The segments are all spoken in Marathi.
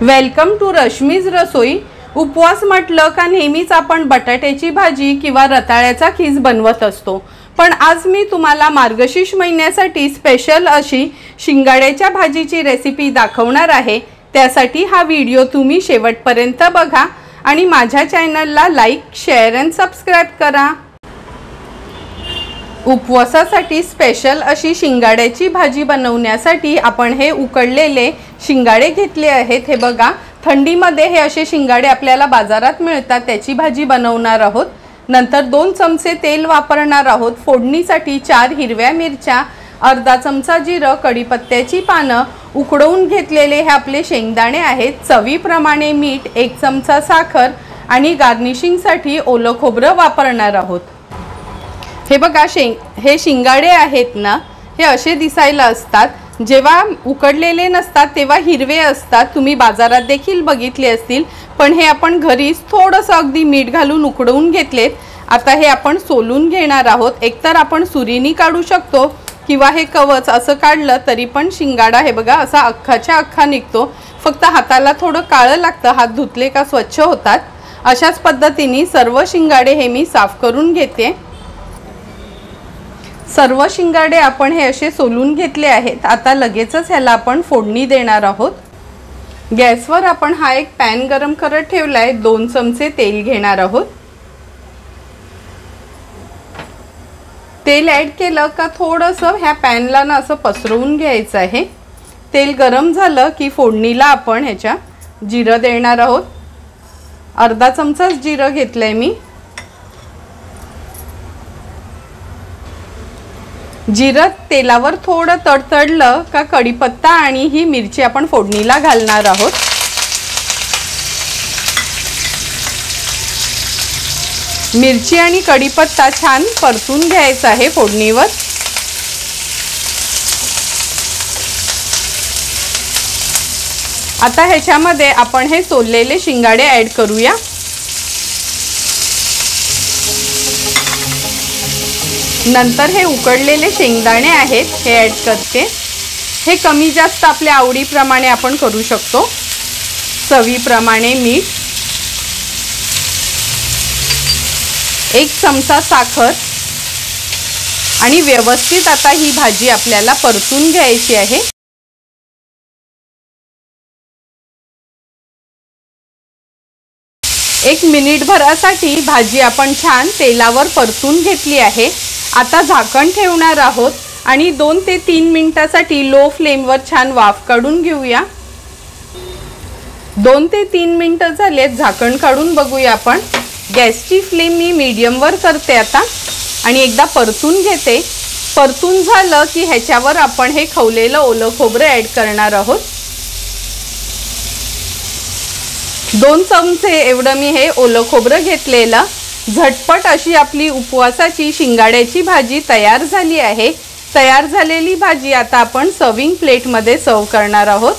वेलकम टू रश्मीज रसोई। उपवास म्हटलं का नेहमीच आपण बटाट्याची भाजी किंवा रताळ्याचा खीस बनवत असतो, पण आज मी तुम्हाला मार्गशीर्ष महिन्यासाठी स्पेशल अशी शिंगाड्याच्या भाजीची रेसिपी दाखवणार आहे। त्यासाठी हा व्हिडिओ तुम्ही शेवटपर्यंत बघा आणि माझ्या चॅनलला लाईक, शेअर आणि सबस्क्राइब करा। उपवासासाठी स्पेशल अशी शिंगाड्याची भाजी बनवण्यासाठी आपण हे उकडलेले शिंगाडे घेतले आहेत। हे बघा, थंडीमध्ये हे असे शिंगाडे आपल्याला बाजारात मिळतात, त्याची भाजी बनवणार आहोत। नंतर 2 चमचे तेल वापरणार आहोत। फोडणीसाठी 4 हिरव्या मिरच्या, अर्धा चमचा जिरं, कढीपत्त्याची पानं, उकडवून घेतलेले हे आपले शेंगदाणे आहेत, चवीप्रमाणे मीठ, 1 चमचा साखर आणि गार्निशिंगसाठी ओलं खोबरं वापरणार आहोत। हे बघा, हे शिंगाडे आहेत ना, हे असे दिसायला असतात। जेव्हा उकडलेले नसतात तेव्हा हिरवे असतात, तुम्ही बाजारात देखील बघितले असतील, पण हे आपण घरीच थोडंसं अगदी मीठ घालून उकडवून घेतलेत। आता हे आपण सोलून घेणार आहोत। एकतर आपण सुरीनी काढू शकतो किंवा हे कवच असं काढलं तरी पण शिंगाडा हे बघा असा अख्खाच्या अख्खा निघतो। फक्त हाताला थोडं काळं लागतं, हात धुतले का स्वच्छ होतात। अशाच पद्धतीने सर्व शिंगाडे हे मी साफ करून घेते। सर्व शिंगाडे आपण हे असे सोलून घेतले आहेत। आता लगेचच ह्याला आपण फोडणी देणार आहोत। गॅसवर आपण हा एक पॅन गरम करत ठेवलाय। 2 चमचे तेल घेणार आहोत। तेल ॲड केलं का थोडंसं ह्या पॅनला ना असं पसरवून घ्यायचं आहे। तेल गरम झालं की फोडणीला आपण ह्याच्या जिरं देणार आहोत। अर्धा चमचाच जिरं घेतलंय मी। जिरं तेलावर थोडं तडतडलं का कढीपत्ता आणि ही मिरची आपण फोडणीला घालणार आहोत। मिरची आणि कढीपत्ता छान परतून घ्यायचा आहे फोडणीवर। आता ह्याच्यामध्ये आपण हे सोललेले शिंगाडे ॲड करूया। नंतर हे उकडलेले शेंगदाणे आहेत हे ॲड करते। हे कमी जास्त आपल्या आवडीप्रमाणे आपण करू शकतो। चवीप्रमाणे मीठ, 1 चमचा साखर आणि व्यवस्थित आता ही भाजी आपल्याला परतून घ्यायची आहे। एक मिनिटभरासाठी भाजी आपण छान तेलावर परतून घेतली आहे। आता झाकण ठेवणार आहोत आणि 2 ते 3 मिनिटांसाठी लो फ्लेमवर छान वाफ काढून घेऊया। 2 ते 3 मिनिटं झालेत, झाकण काढून बघूया आपण। गॅसची फ्लेम मी मीडियमवर करते आता आणि एकदा परतून घेते। परतून झालं की ह्याच्यावर आपण हे खवलेलं ओलं खोबरं ॲड करणार आहोत। 2 चमचे एवढं मी हे ओलं खोबरं घेतलेलं। झटपट अशी आपली उपवासाची शिंगाड्याची भाजी तयार झाली आहे। तयार झालेली भाजी आता आपण सर्विंग प्लेटमध्ये सर्व करणार आहोत।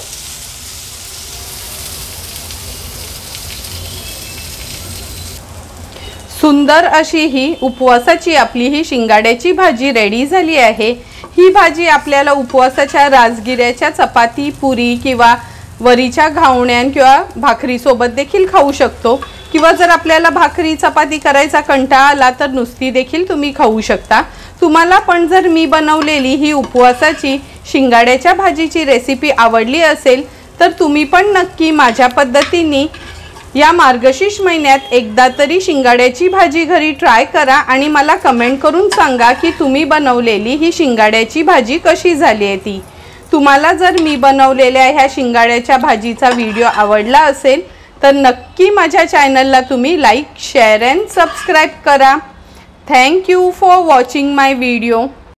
सुंदर अशी ही उपवासाची आपली ही शिंगाड्याची भाजी रेडी झाली आहे। ही भाजी आपल्याला उपवासाच्या राजगिऱ्याच्या चपाती, पुरी किंवा वरीच्या घावण्यां किंवा भाकरी सोबत देखील खाऊ शकतो, किंवा जर आपल्याला भाकरी चपाती करायचा कंटाळा आला तर नुसती देखील तुम्ही खाऊ शकता। तुम्हाला पण जर मी बनवलेली ही उपवासाची शिंगाड्याच्या भाजीची रेसिपी आवडली असेल तर तुम्ही पण नक्की माझ्या पद्धतीने या मार्गशीर्ष महिन्यात एकदा तरी शिंगाड्याची भाजी घरी ट्राय करा आणि मला कमेंट करून सांगा की तुम्ही बनवलेली ही शिंगाड्याची भाजी कशी झाली आहे ती। तुम्हाला जर मी बनवलेल्या ह्या शिंगाड्याच्या भाजीचा व्हिडिओ आवडला असेल तर नक्की माझ्या चॅनलला तुम्ही लाईक, शेअर आणि सबस्क्राइब करा। Thank you for watching my video.